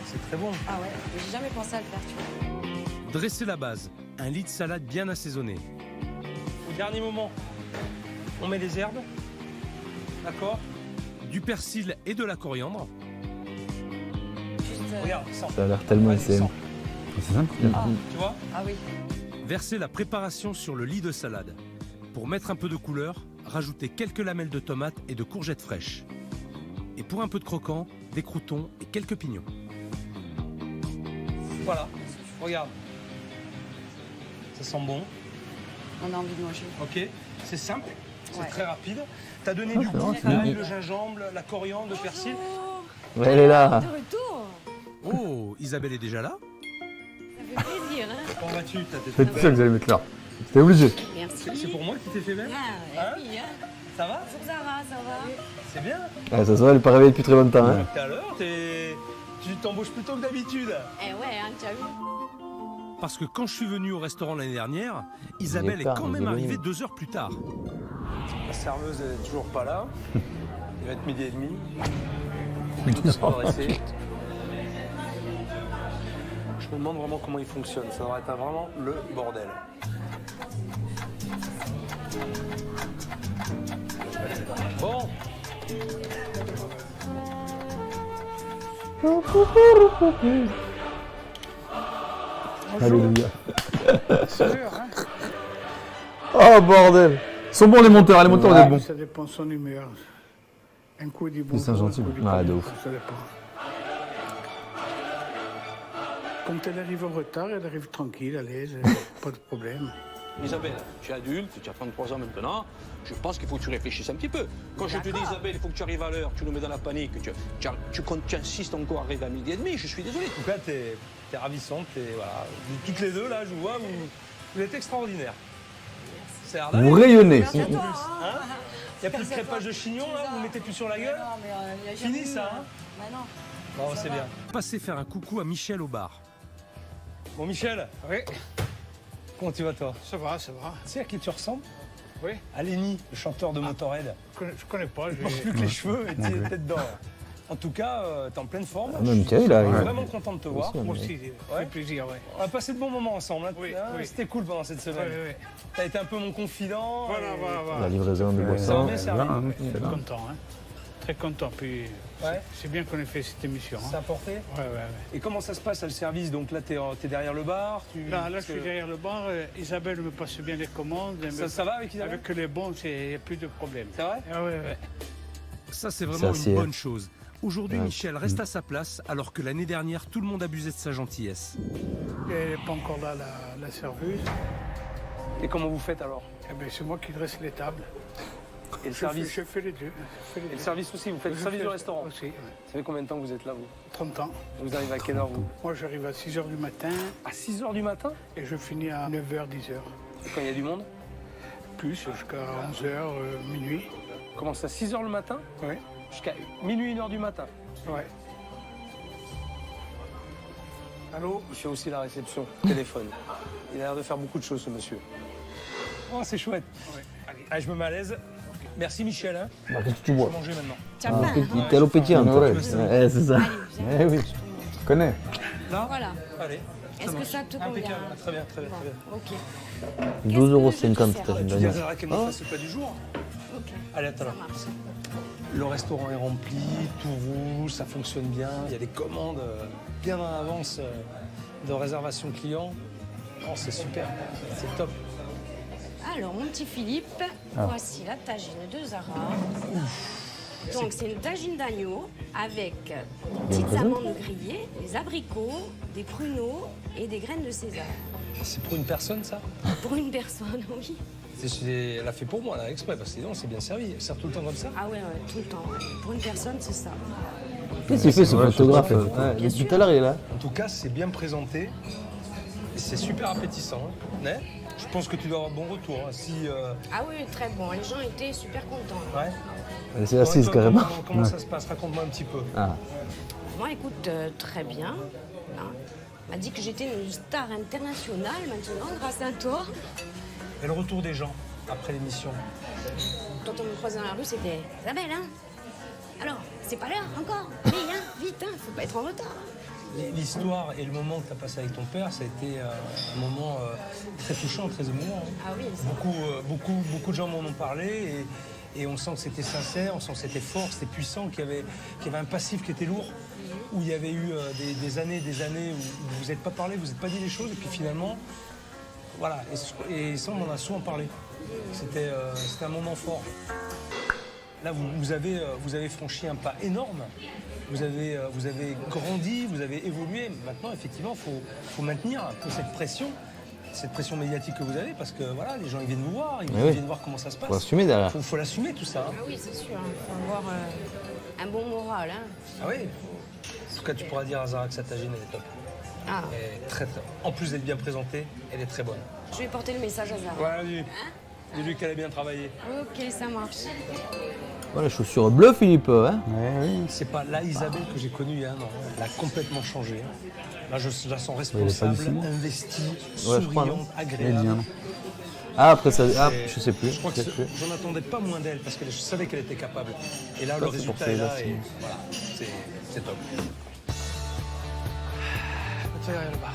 c'est très bon. Ah ouais, j'ai jamais pensé à le faire, tu vois. Dresser la base, un lit de salade bien assaisonné. Au dernier moment, on met des herbes, d'accord? Du persil et de la coriandre. Juste, regarde, sens. Ça a l'air tellement simple. C'est simple. Tu vois? Ah oui. Verser la préparation sur le lit de salade. Pour mettre un peu de couleur, rajoutez quelques lamelles de tomates et de courgettes fraîches. Et pour un peu de croquant, des croûtons et quelques pignons. Voilà, regarde. Ça sent bon. On a envie de manger. Ok, c'est simple, c'est Ouais. très rapide. T'as donné du goût, l'ail, le gingembre, la coriandre, le persil. Ouais, elle est là. De retour. Oh, Isabelle est déjà là? Ça fait plaisir, hein. Comment vas-tu? C'est tout ça que vous allez mettre là. C'était obligé. Merci. C'est pour moi qui t'ai fait belle? Ah, oui, hein. Ça va? Bonjour Zara, ça va? C'est bien. Ouais, ça se voit, elle est pas réveillée depuis très longtemps. Hein. Tout à l'heure, tu t'embauches plus tôt que d'habitude. Eh ouais, hein, tu as vu? Parce que quand je suis venu au restaurant l'année dernière, Isabelle est tard, quand même Isabelle. arrivée 2 heures plus tard. La serveuse n'est toujours pas là. Il va être 12h30. Tout se redresser. Je me demande vraiment comment il fonctionne. Ça devrait être vraiment le bordel. Bon. Alléluia. C'est sûr, hein? Oh bordel. Ils sont bons les monteurs, vous êtes bons. Ça dépend de son humeur. Un coup il dit C'est bonjour, gentil. un coup il dit Ouais, pas de bonjour, ouf. ça dépend. Quand elle arrive en retard, elle arrive tranquille, à l'aise, pas de problème. Isabelle, tu es adulte, tu as 33 ans maintenant, je pense qu'il faut que tu réfléchisses un petit peu. Quand je te dis, Isabelle, il faut que tu arrives à l'heure, tu nous mets dans la panique, tu insistes encore à arriver à 12h30, je suis désolé. En tout cas, t'es ravissante. Voilà. Toutes les deux, là, je vous vois, vous êtes extraordinaires. C'est hard. Vous rayonnez. Il n'y a plus de crêpage de chignon, là? Vous ne mettez plus sur la gueule? Non, mais il y a Fini, ça, hein? Bah non. Bon, c'est bien. Passez faire un coucou à Michel au bar. Bon, Michel. Oui. Comment tu vas, toi? Ça va, ça va. Tu sais à qui tu ressembles? Oui. À Lenny, le chanteur de Motorhead. Je connais pas. Il ne porte plus que les cheveux et tu es tête d'or. En tout cas, t'es en pleine forme. Ah, même Thierry, là, Je suis il- vraiment content de te voir. Aussi, Moi aussi, ça fait plaisir, ouais. On a passé de bons moments ensemble. Hein. Oui, Ah, oui. C'était cool pendant cette semaine. Oui, oui. T'as été un peu mon confident. Voilà, et- voilà. La livraison de Ouais, boissons. Ça m'a bien servi. Très content, hein. Très content. Puis Ouais. c'est bien qu'on ait fait cette émission. Ça a Hein. porté. Ouais, ouais, ouais. Et comment ça se passe à le service? Donc là, t'es derrière le bar. Là, je suis derrière le bar. Isabelle me passe bien les commandes. Ça va avec Isabelle? Avec les bons, il n'y a plus de problème. C'est vrai? Ah ouais, ouais. Ça, c'est vraiment C'est une assez- bonne chose. Aujourd'hui, Ouais. Michel reste à sa place, alors que l'année dernière, tout le monde abusait de sa gentillesse. Elle n'est pas encore là, la serveuse. Et comment vous faites alors? Eh ben, c'est moi qui dresse les tables. Et le service? Je fais les deux. Et le service aussi, vous faites le service du restaurant? Aussi, ouais. Ça fait combien de temps que vous êtes là, vous? 30 ans. Vous arrivez à quelle heure, vous? Moi, j'arrive à 6 h du matin. À 6 h du matin? Et je finis à 9 h, 10 h. Et quand il y a du monde? Plus, jusqu'à 11 h, minuit. Commence à 6 h le matin? Oui. Jusqu'à minuit, 1 h du matin? Ouais. Allô? Il fait aussi la réception, téléphone. Il a l'air de faire beaucoup de choses, ce monsieur. Oh, c'est chouette. Ouais. Allez. Allez, je me mets à l'aise. Merci, Michel. Hein. Bah, qu'est-ce que tu Je bois? vais manger maintenant. T'as faim, hein? T'es à l'eau pétillante. Ouais, Ouais, c'est ça. Allez, viens. Eh oui, je connais. Là? Voilà. Allez. Est-ce que ça te convient? Impeccable. Très bien, très bien, très bien. Ok. 12,50 Qu'est-ce que je peux t'as faire? une Tu dis à dernière. Zara qu'elle me fasse le plat du jour? Ok. Allez, attends Ça là. marche. Le restaurant est rempli, tout roule, ça fonctionne bien. Il y a des commandes bien en avance de réservation client. Oh, c'est super, c'est top. Alors, mon petit Philippe, voici la tagine de Zara. Donc, c'est une tagine d'agneau avec des petites amandes grillées, des abricots, des pruneaux et des graines de César. C'est pour une personne, ça? Pour une personne, oui. Elle a fait pour moi, là, exprès, parce que sinon, c'est bien servi. Elle sert tout le temps comme ça? Ah ouais, tout le temps. Pour une personne, c'est ça. Qu'est-ce qu'il fait ce photographe? Ouais, depuis tout à l'heure, il est là. En tout cas, c'est bien présenté. C'est super appétissant. Hein. Ouais. Je pense que tu dois avoir bon retour. Hein. Si, Ah oui, très bon. Les gens étaient super contents. ouais. Elle s'est assise Toi, carrément. Comment ça se passe? Raconte-moi un petit peu. Ah. Moi, écoute, très bien. Hein. On m'a dit que j'étais une star internationale maintenant, grâce à toi. Et le retour des gens après l'émission? Quand on me croisait dans la rue, c'était Isabelle, hein? Alors, c'est pas l'heure encore? Oui, hein? Vite, hein? Faut pas être en retard. L'histoire et le moment que tu as passé avec ton père, ça a été un moment très touchant, très émouvant. Hein. Ah oui, ça. Beaucoup de gens m'en ont parlé et on sent que c'était sincère, on sent que c'était fort, c'était puissant, qu'il y avait un passif qui était lourd, où il y avait eu des années où vous n'êtes pas parlé, vous n'êtes pas dit les choses, et puis finalement, voilà, et ça on en a souvent parlé. C'était un moment fort. Là, vous avez franchi un pas énorme. Vous avez grandi, vous avez évolué. Maintenant, effectivement, faut maintenir un peu cette pression médiatique que vous avez, parce que voilà, les gens ils viennent vous voir, ils viennent voir comment ça se passe. Faut assumer derrière. Faut l'assumer tout ça. Hein. Ah oui, c'est sûr. Il faut avoir un bon moral, hein? Ah oui. En tout cas, tu pourras dire à Zara que sa tagine elle est top. Ah, Elle est très très. En plus d'être bien présentée, elle est très bonne. je vais porter le message à Zara. Ouais, dis. Dis-lui qu'elle a bien travaillé. Ok, ça marche. Oh, les chaussures bleues, Philippe. Hein? C'est pas la Isabelle que j'ai connue il y a un an. Elle a complètement changé. Là, je la sens Il est responsable, pas d'ici. investie, Ouais, je crois, souriante, non agréable. Bien. Ah, après ça. Ah, je sais plus. Je crois que j'en attendais pas moins d'elle parce que je savais qu'elle était capable. Et là, Ça, le c'est pour résultat ça, est là là, et voilà, c'est top. Tiens, derrière le bar.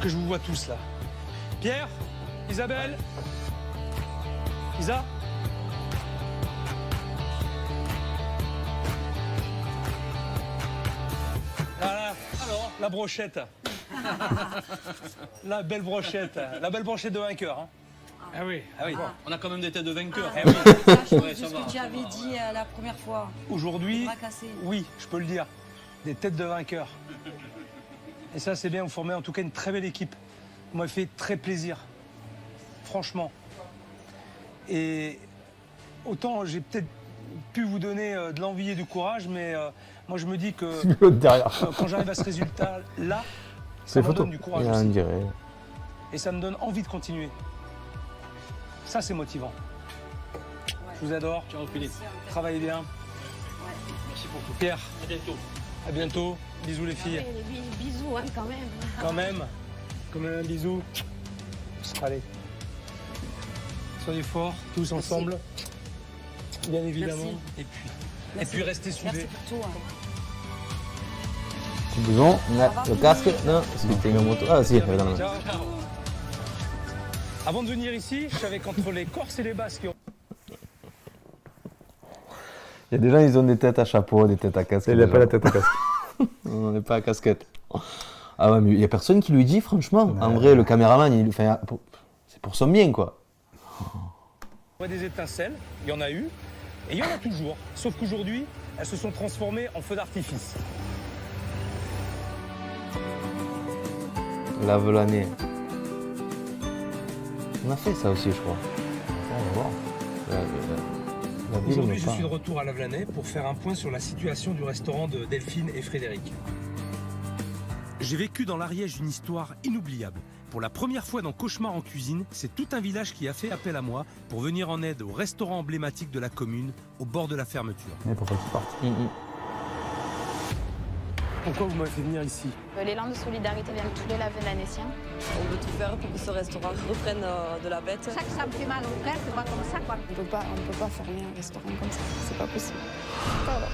Que je vous vois tous là. Pierre, Isabelle, Isa. Voilà, alors, la brochette. La belle brochette de vainqueur. Hein. Ah oui. Ah oui. On a quand même des têtes de vainqueurs. Eh oui. Ça change Ouais, de ça ce va. que tu avais dit la première fois. Aujourd'hui, Bras cassés. oui, je peux le dire, des têtes de vainqueurs. Et ça, c'est bien, vous formez en tout cas une très belle équipe. Vous m'avez fait très plaisir, franchement. Et autant j'ai peut-être pu vous donner de l'envie et du courage, mais moi je me dis que L'autre derrière. quand j'arrive à ce résultat-là, C'est ça me photo. donne du courage On aussi. dirait. Et ça me donne envie de continuer. Ça, c'est motivant. Je vous adore. Ciao Philippe. Travaillez bien. Merci beaucoup. Pierre, À bientôt. à bientôt. Bisous les filles. Bisous, hein, quand même. Quand même un bisou. Allez. Soyez forts, tous ensemble. Bien évidemment. Merci. Et puis, Et puis restez soudés. Merci pour tout. Petit blouson, le casque, non, parce que t'es une moto. Ah si, dans la main. Ciao. Avant de venir ici, je savais qu'entre les Corses et les Basques, Il y a des gens, ils ont des têtes à chapeau, des têtes à casquette. Il n'a pas la tête à casque. On n'est pas à casquette. Ah ouais, mais il n'y a personne qui lui dit, franchement. En vrai, le caméraman, c'est pour son bien, quoi. il y a des étincelles, il y en a eu, et il y en a toujours. Sauf qu'aujourd'hui, elles se sont transformées en feux d'artifice. Lave l'année. On a fait ça aussi, je crois. On va voir. La ville, Aujourd'hui, on je n'a suis de pas. retour à Lavelanet pour faire un point sur la situation du restaurant de Delphine et Frédéric. J'ai vécu dans l'Ariège une histoire inoubliable. Pour la première fois dans Cauchemar en cuisine, c'est tout un village qui a fait appel à moi pour venir en aide au restaurant emblématique de la commune, au bord de la fermeture. Mais pourquoi tu partes Pourquoi vous m'avez fait venir ici? L'élan de solidarité vient de tous les Lavelanéciens. On veut tout faire pour que ce restaurant reprenne de la bête. Ça que ça me fait mal au cœur, c'est pas comme ça, quoi. On peut pas fermer un restaurant comme ça, c'est pas possible. Pardon.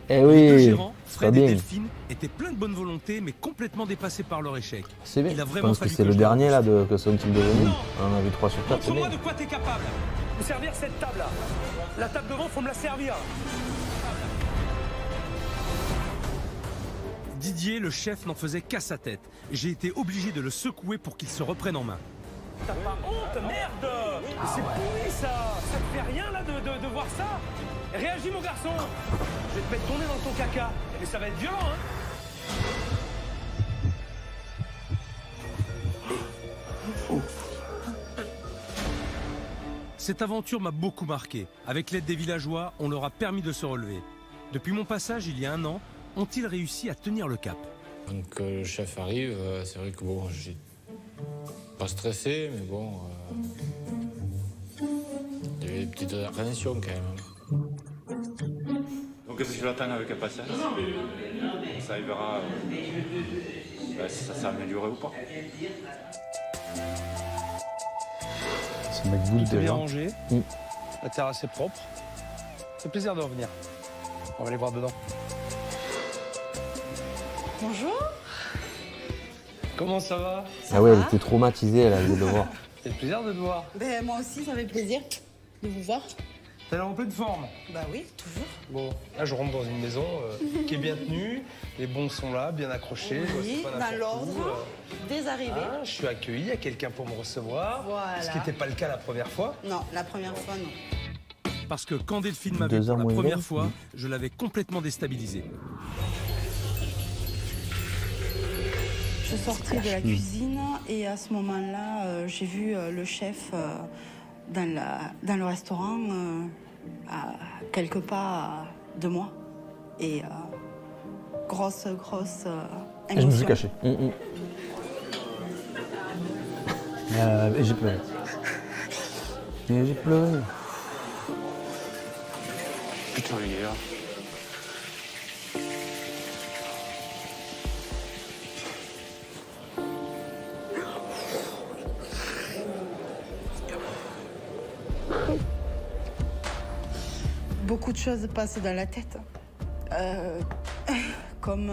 Eh Les deux oui, gérants, c'est pas Fred et bien. Delphine, étaient pleins de bonne volonté, mais complètement dépassés par leur échec. C'est bien. Il a Je vraiment pense que fallu c'est le je dernier là l'ajuste. que sont-ils devenus. On en a vu 3 sur 4, c'est Montre-moi bien. de quoi t'es capable. Me servir cette table-là. La table devant, faut me la servir. Didier, le chef, n'en faisait qu'à sa tête. J'ai été obligé de le secouer pour qu'il se reprenne en main. T'as pas honte, merde! Mais c'est pourri ça! Ça te fait rien là de voir ça? Réagis mon garçon! Je vais te mettre ton nez dans ton caca. Mais ça va être violent, hein? Cette aventure m'a beaucoup marqué. Avec l'aide des villageois, on leur a permis de se relever. Depuis mon passage il y a 1 an, ont-ils réussi à tenir le cap? Donc le chef arrive, c'est vrai que bon, j'ai pas stressé, mais bon, il y avait des petites appréhensions quand même. Donc je l'attends avec impatience. Ça arrivera si ça s'est amélioré ou pas. Ce mec boule Tout est bien déjà. rangé, la terrasse est propre. C'est plaisir de revenir. On va aller voir dedans. Bonjour. Comment ça va? Ah ouais, elle était traumatisée, elle a vu de le voir. C'est le plaisir de te voir. Ben, moi aussi, ça fait plaisir de vous voir. T'as l'air en pleine forme. Bah oui, toujours. Bon, là je rentre dans une maison qui est bien tenue, les bons sont là, bien accrochés. Oui, c'est pas dans n'importe l'ordre, où, des arrivées. Ah, je suis accueilli, il y a quelqu'un pour me recevoir. Voilà. Ce qui n'était pas le cas la première fois. Non, la première fois, non. Parce que quand Delphine m'a vu 2 heures pour la moins première une heure. fois, je l'avais complètement déstabilisé. Je sortais de la cuisine et à ce moment-là, j'ai vu le chef dans le restaurant à quelques pas de moi. Et grosse Et je me suis émotion. caché. Et j'ai pleuré. Et j'ai pleuré. Putain, il est là. Beaucoup de choses passent dans la tête. Comme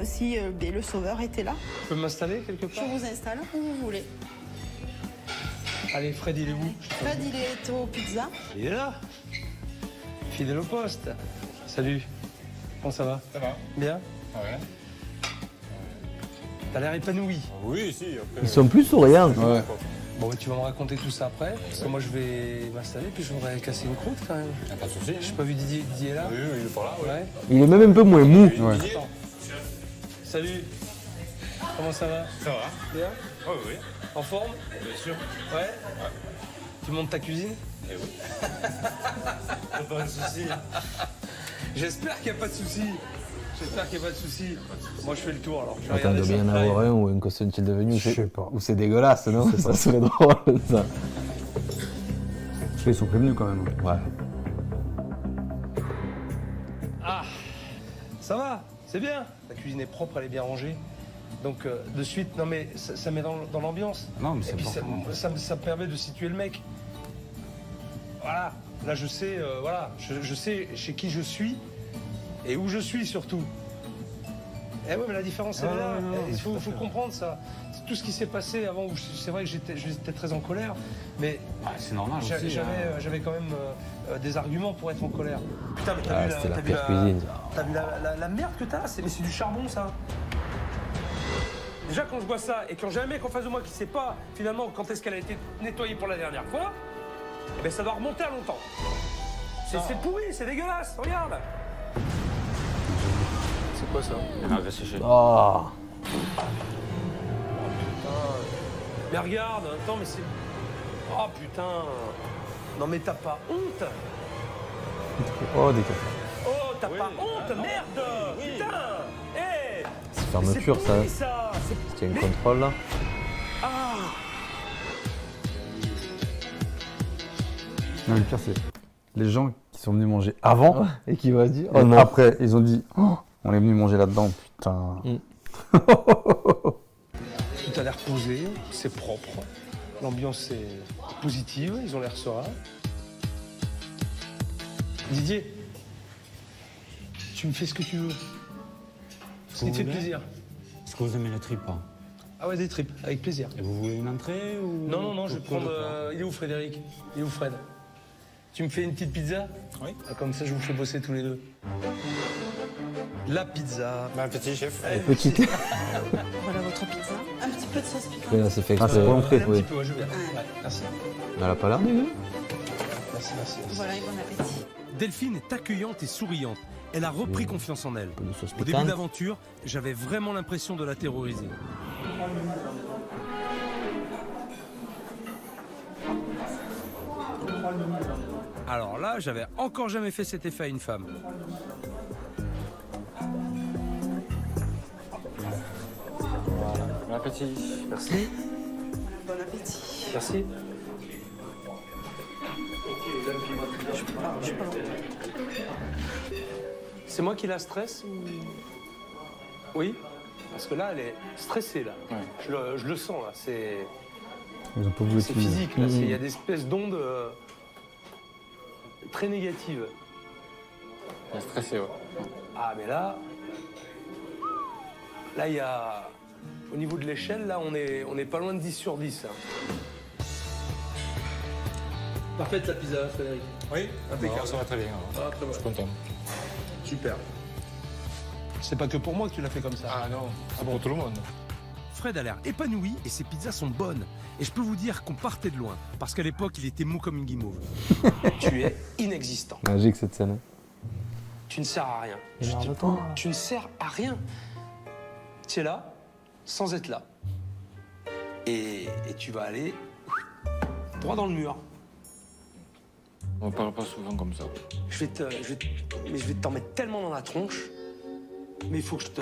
si le sauveur était là. Tu peux m'installer quelque Je part? vous installe où vous voulez. Allez, Fred, il est où? Fred, il est au pizza. Il est là. Fidèle au poste. Salut. Comment ça va? Ça va. Bien? Ouais. T'as l'air épanoui. Oui, si. Après, Ils sont plus souriants. Ouais. Bon, tu vas me raconter tout ça après, parce que moi je vais m'installer, puis je voudrais casser une croûte quand même. Y'a pas de souci. J'ai pas vu Didier est là? Oui, il est par là, ouais. Il est même un peu moins mou. Ouais. Attends. Salut. Comment ça va? Ça va. Bien? Oui, oui. En forme? Bien sûr. Ouais? Tu montes ta cuisine? Eh oui. Pas de souci. J'espère qu'il n'y a pas de souci. J'espère qu'il n'y a pas de souci. Moi je fais le tour alors. Je vais Attends, il regarder doit bien ça. en avoir un ou un que sont-ils devenus? Je sais pas. Ou c'est dégueulasse, non? Ça serait drôle, ça. Ils sont prévenus quand même. Ouais. Ah, ça va, c'est bien. La cuisine est propre, elle est bien rangée. Donc de suite, non mais ça met dans l'ambiance. Non, mais Et c'est puis pas. ça me permet de situer le mec. voilà, là je sais, je sais chez qui je suis et où je suis surtout. Eh ouais, mais la différence elle est là. Il faut comprendre ça. Tout ce qui s'est passé avant, c'est vrai que j'étais très en colère, mais c'est normal aussi. J'avais quand même des arguments pour être en colère. Putain, mais c'était la pire cuisine. T'as vu la merde que t'as? Mais c'est du charbon, ça. Déjà, quand je vois ça, et quand j'ai un mec en face de moi qui sait pas, finalement, quand est-ce qu'elle a été nettoyée pour la dernière fois, eh ben ça doit remonter à longtemps. C'est pourri, c'est dégueulasse, regarde. C'est quoi ça? Elle va sécher. Oh. Mais regarde, attends, mais c'est... Oh putain. Non mais t'as pas honte? Oh, des cafés. Oh, t'as pas honte, merde. Putain. C'est fermeture, ça. Est-ce qu'il y a un contrôle, là? Ah. Non, le pire, c'est les gens qui sont venus manger avant et qui vont dire... Oh, non. Après, ils ont dit oh, on est venu manger là-dedans, putain. Tout a l'air posé, c'est propre, l'ambiance est positive, ils ont l'air sereins. Didier, tu me fais ce que tu veux. Ce qui te fait plaisir. Est-ce que vous aimez les tripes? Ah ouais, des tripes, avec plaisir. Et vous voulez une entrée ou... Non, je vais prendre... il est où Frédéric? Il est où Fred? Tu me fais une petite pizza? Oui. Ah, comme ça, je vous fais bosser tous les deux. La pizza. Un petit chef. Petite. Voilà votre pizza. Un petit peu de sauce piquante. Oui, là, c'est fait Ah, c'est pour l'entrée, Un oui. petit peu, je veux bien. Ouais, merci. Elle a pas l'air dégueu. Merci. Voilà, et bon appétit. Delphine est accueillante et souriante. Elle a repris confiance en elle. De sauce Au début piquante. de l'aventure, j'avais vraiment l'impression de la terroriser. Alors là, j'avais encore jamais fait cet effet à une femme. Voilà. Bon appétit. Merci. Bon appétit. Merci. C'est moi qui la stresse ou... Oui. Parce que là, elle est stressée, là. Ouais. Je le sens, là. C'est Ils ont pas voulu utiliser. physique, là. Il y a des espèces d'ondes très négatives. Elle est stressée, ouais. Ah, mais là, il y a... Au niveau de l'échelle, là, on est pas loin de 10 sur 10. Hein. Parfaite, la pizza, Frédéric. Oui, impeccable. Ça va très bien. Ah, très Je suis content. Super. C'est pas que pour moi que tu l'as fait comme ça. Ah non, c'est pour tout le monde. Fred a l'air épanoui et ses pizzas sont bonnes. Et je peux vous dire qu'on partait de loin, parce qu'à l'époque, il était mou comme une guimauve. Tu es inexistant. Magique, cette scène. Tu ne sers à rien. Énerve-toi. Tu ne sers à rien. Tu es là, sans être là. Et tu vas aller droit dans le mur. On parle pas souvent comme ça. Je vais t'en mettre tellement dans la tronche. Mais il faut que je te...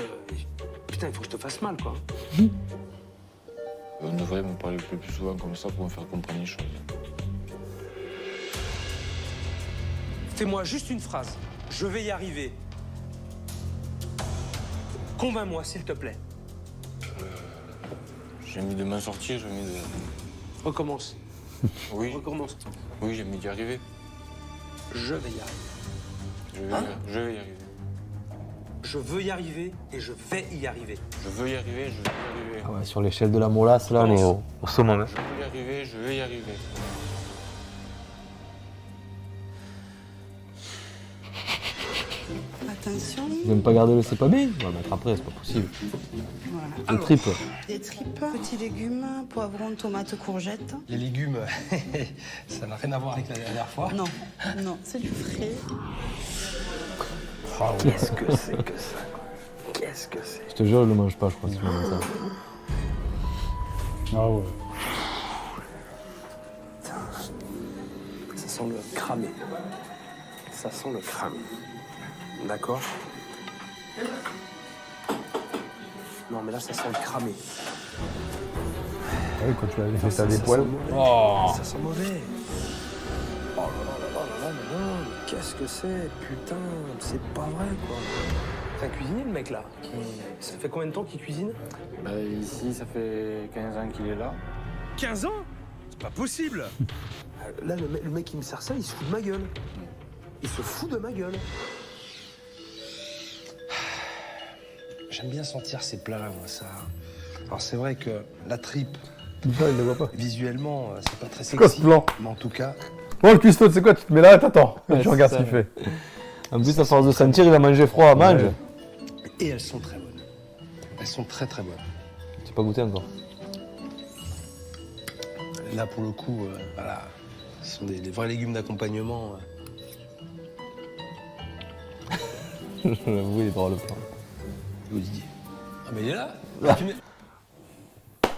Putain, il faut que je te fasse mal, quoi. On devrait me parler plus souvent comme ça pour me faire comprendre les choses. Fais-moi juste une phrase. Je vais y arriver. Convainc-moi, s'il te plaît. J'ai envie de m'en sortir, j'ai envie de... Recommence. Oui. Recommence. Oui, j'ai envie d'y arriver. Je vais y arriver. Je vais y arriver. Je veux y arriver et je vais y arriver. Je veux y arriver, je vais y arriver. Ah ouais, sur l'échelle de la molasse, là, on est au sommet. Je veux y arriver, je vais y arriver. Attention. Ils n'aiment pas garder le c'est pas bien. On va le mettre après, c'est pas possible. Voilà. Des tripes. Des tripes, petits légumes, poivrons, tomates, courgettes. Les légumes, ça n'a rien à voir avec la dernière fois. Non, c'est du frais. Oh, qu'est-ce que c'est que ça? Qu'est-ce que c'est? Je te jure, je le mange pas, je crois, si je me mets ça. Ah ouais. Ça sent le cramé. Ça sent le cramé. D'accord? Non, mais là, ça sent le cramé. Ah oui, quand tu as fait ça des poils. Ça sent mauvais. Oh là là, mais qu'est-ce que c'est? Putain, c'est pas vrai, quoi. C'est un cuisinier, le mec, là. Ça fait combien de temps qu'il cuisine? Ici, ça fait 15 ans qu'il est là. 15 ans? C'est pas possible! Là, le mec qui me sert ça, il se fout de ma gueule. Il se fout de ma gueule. J'aime bien sentir ces plats-là, moi, ça. Alors, c'est vrai que la tripe, il le voit pas. Visuellement, c'est pas très C'est quoi ce sexy. plan? Mais en tout cas... Oh, le cuistot, c'est quoi? Tu te mets là, t'attends. Tu regardes ce qu'il fait. En plus, à force de sentir, il va manger froid. Mange. Et elles sont très bonnes. Elles sont très très bonnes. Tu n'as pas goûté encore? Là, pour le coup, voilà, ce sont des vrais légumes d'accompagnement. J'avoue, il est drôle le plan. Où Didier? Ah, mais il est là.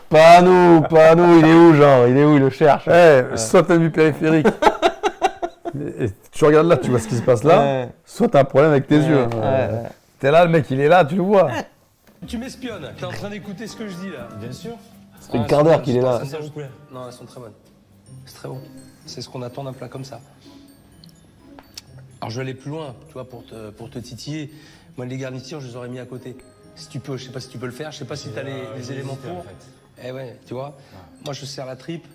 Pas nous, il est où, genre? Il est où? Il le cherche. Soit t'as une vue périphérique, et tu regardes là, tu vois ce qui se passe là, soit t'as un problème avec tes yeux. T'es là, le mec, il est là, tu le vois. Tu m'espionnes, t'es en train d'écouter ce que je dis là. Bien sûr. Ça fait un quart d'heure qu'il est là. Non, elles sont très bonnes. C'est très bon. C'est ce qu'on attend d'un plat comme ça. Alors je vais aller plus loin, tu vois, pour te titiller. Moi, les garnitures, je les aurais mis à côté. Si tu peux, je sais pas si tu peux le faire, je sais pas si t'as les éléments pour. Eh ouais, tu vois. Moi, je sers la tripe.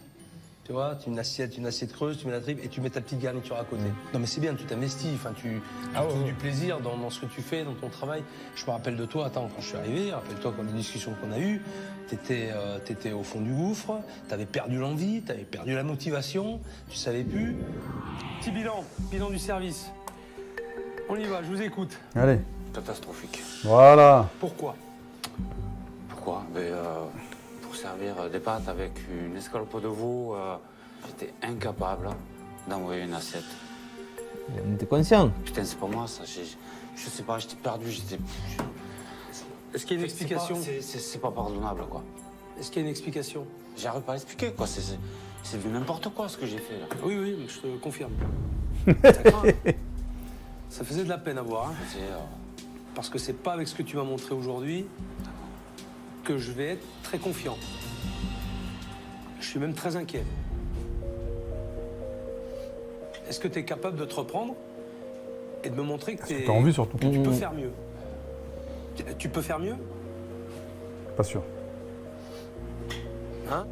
Tu vois, tu as une assiette creuse, tu mets la tripe et tu mets ta petite garniture à côté. Non mais c'est bien, tu t'investis, enfin tu trouves du plaisir dans ce que tu fais, dans ton travail. Je me rappelle de toi, attends, quand je suis arrivé, rappelle-toi quand les discussions qu'on a eues, t'étais au fond du gouffre, t'avais perdu l'envie, t'avais perdu la motivation, tu savais plus. Petit bilan du service. On y va, je vous écoute. Allez. Catastrophique. Voilà. Pourquoi? Pour servir des pâtes avec une escalope de veau, j'étais incapable d'envoyer une assiette. T'es conscient? Putain, c'est pas moi ça. Je sais pas, j'étais perdu. Est-ce qu'il y a une explication? C'est pas pardonnable, quoi. Est-ce qu'il y a une explication? J'arrive pas à l'expliquer, quoi. C'est du n'importe quoi ce que j'ai fait là. Oui, je te confirme. Ça faisait de la peine à voir. Hein. Parce que c'est pas avec ce que tu m'as montré aujourd'hui que je vais être très confiant. Je suis même très inquiet. Est-ce que tu es capable de te reprendre et de me montrer que t'as envie surtout. Tu peux faire mieux? Tu peux faire mieux? Pas sûr. Hein?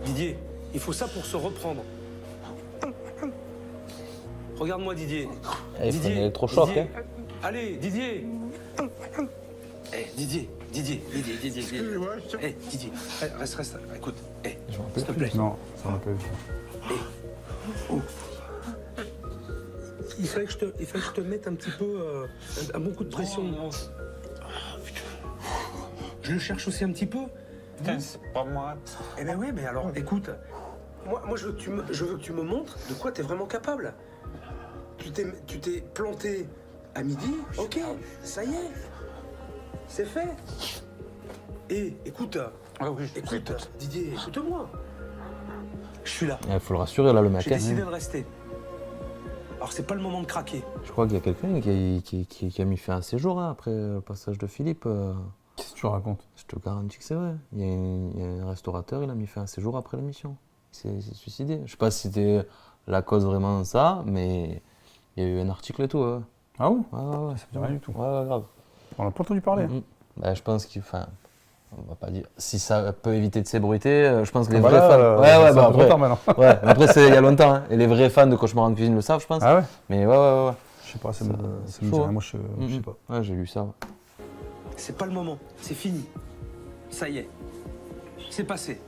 Didier, il faut ça pour se reprendre. Regarde-moi Didier. Il faut un électrochoc, hein. Allez, Didier. Didier. Didier. Reste. Écoute. S'il te plaît. Non, ça m'a pas vu. Il fallait que je te mette un petit peu un bon coup de pression. Je le cherche aussi un petit peu. Putain, c'est pas moi. Eh ben ouais, mais alors, écoute. Moi je veux que tu me montres de quoi t'es vraiment capable. Tu t'es planté à midi, ok, ça y est. C'est fait. Et écoute, Didier, écoute-moi. Je suis là. Il faut le rassurer là, le mec. J'ai décidé de rester. Alors c'est pas le moment de craquer. Je crois qu'il y a quelqu'un qui a mis fin à ses jours hein, après le passage de Philippe. Qu'est-ce que tu racontes? Je te garantis que c'est vrai. Il y a un restaurateur, il a mis fin à ses jours après l'émission. Il s'est suicidé. Je sais pas si c'était la cause vraiment de ça, mais il y a eu un article et tout. Ouais. Ah bon? Ouais, ça me dit rien du tout. Ouais, grave. On n'a pas entendu parler. Bah, je pense qu'il. Enfin, on va pas dire. Si ça peut éviter de s'ébruiter, je pense que les vrais fans. Après, après, c'est il y a longtemps. Hein. Et les vrais fans de Cauchemar en cuisine le savent, je pense. Ah ouais? Mais ouais. Je sais pas, ça me dit rien. Moi, je sais pas. Ouais, j'ai lu ça. Ouais. C'est pas le moment. C'est fini. Ça y est. C'est passé.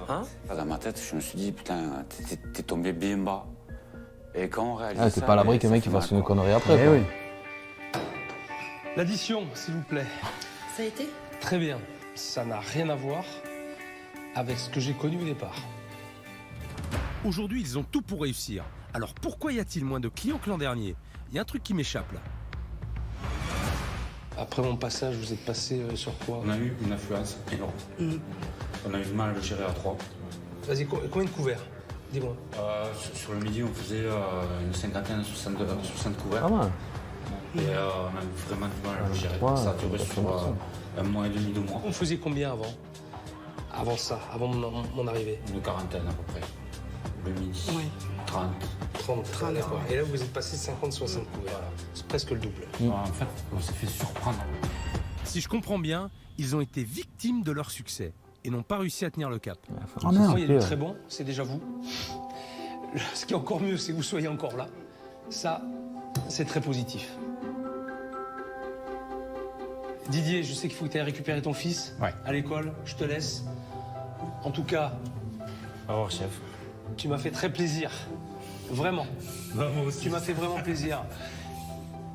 Hein? Dans ma tête, je me suis dit, putain, t'es tombé bien bas. Et quand on réalise c'est pas à l'abri que le mec il fasse une connerie après. Eh oui. L'addition, s'il vous plaît. Ça a été? Très bien. Ça n'a rien à voir avec ce que j'ai connu au départ. Aujourd'hui, ils ont tout pour réussir. Alors pourquoi y a-t-il moins de clients que l'an dernier? Il y a un truc qui m'échappe là. Après mon passage, vous êtes passé sur quoi? On a eu une affluence énorme. On a eu du mal à le gérer à 3. Vas-y, combien de couverts? Dis-moi. Sur le midi, on faisait une cinquantaine, 60 couverts. Ah ouais. Et on a eu vraiment du mal à le gérer. Ça a duré sur un mois et demi, 2 mois. On faisait combien avant? Avant ça, avant mon arrivée? Une quarantaine à peu près. Le midi. Oui. 30. D'accord. Et là, vous êtes passé 50-60 couverts. Voilà. C'est presque le double. En fait, on s'est fait surprendre. Si je comprends bien, ils ont été victimes de leur succès et n'ont pas réussi à tenir le cap. Moi, il y a du très bon, c'est déjà vous. ce qui est encore mieux, c'est que vous soyez encore là. Ça, c'est très positif. Didier, je sais qu'il faut que tu ailles récupérer ton fils à l'école. Je te laisse. En tout cas, Au revoir, chef. tu m'as fait très plaisir. Vraiment. Moi aussi. Tu m'as fait vraiment plaisir.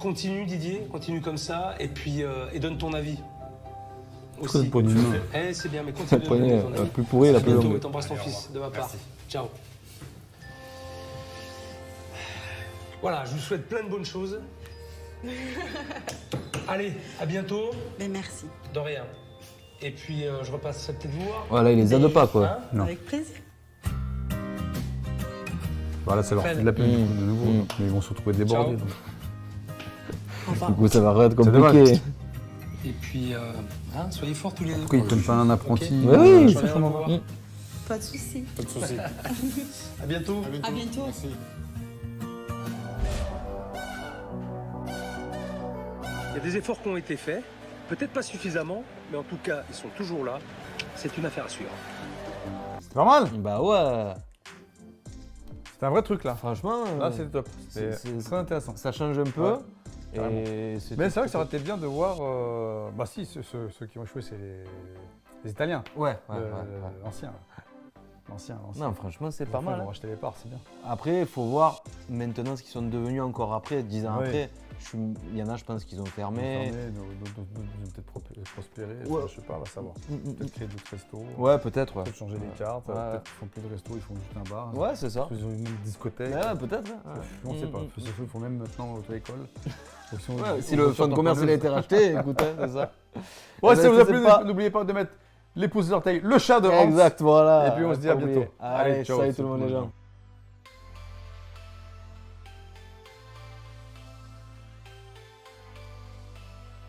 Continue, Didier, continue comme ça, et puis et donne ton avis. Trop de Aussi. poignée de main. C'est bien, mais La continue de poignée, donner ton la avis. plus pourrie, la À plus bientôt, longue. et t'embrasses ton fils de ma part. Merci. Ciao. Voilà, je vous souhaite plein de bonnes choses. Allez, à bientôt. Mais merci. De rien. Et puis, je repasserai peut-être vous voir. Voilà, il les aide pas, quoi. Hein Non. Avec plaisir. Voilà, c'est leur Fred. fait de la pub de nouveau, donc, mais ils vont se retrouver débordés. Ciao. donc. Du coup, ça va être C'est dommage. compliqué. Et puis, soyez forts tous les deux. Pourquoi ils prennent pas un apprenti Ouais, oui, Je reviens vous voir. Pas de soucis. Pas de soucis. À bientôt. À bientôt. Merci. Il y a des efforts qui ont été faits, peut-être pas suffisamment, mais en tout cas, ils sont toujours là. C'est une affaire à suivre. C'est pas mal. Bah ouais. C'est un vrai truc là. Franchement, Là, c'est top. C'est c'est- très intéressant. ça change un peu. Ouais, Et carrément. Mais c'est vrai que ça aurait été bien de voir. Bah si, ceux qui ont échoué, c'est les Italiens. Ouais, L'ancien. L'ancien. Non, franchement, c'est Les pas enfants, mal. Ils hein. vont racheter les parts, c'est bien. Après, il faut voir maintenant ce qu'ils sont devenus encore après, 10 ans Oui. après. Il y en a, je pense, qu'ils ont fermé. Ils ont peut-être prospéré. Ouais. Je sais pas, on va savoir. Peut-être créer d'autres restos. Ouais, peut-être, ouais. Peut-être changer les cartes. Ouais. Peut-être qu'ils font plus de restos, ils font juste un bar. Ouais, c'est ça. Ils ont une discothèque. Ouais, peut-être. Ouais. On ne sait pas. Ils font même maintenant auto-école. Donc, Ouais, si le fonds de commerce il a été racheté, écoute, hein, c'est ça. Ouais, Eh si ben, ça vous a c'est plu, pas- n'oubliez pas de mettre les pouces d'orteils, le chat de Hans. Exact, voilà. Et puis on se dit à Pas oublié. bientôt. Allez, ciao, salut tout le monde les gens.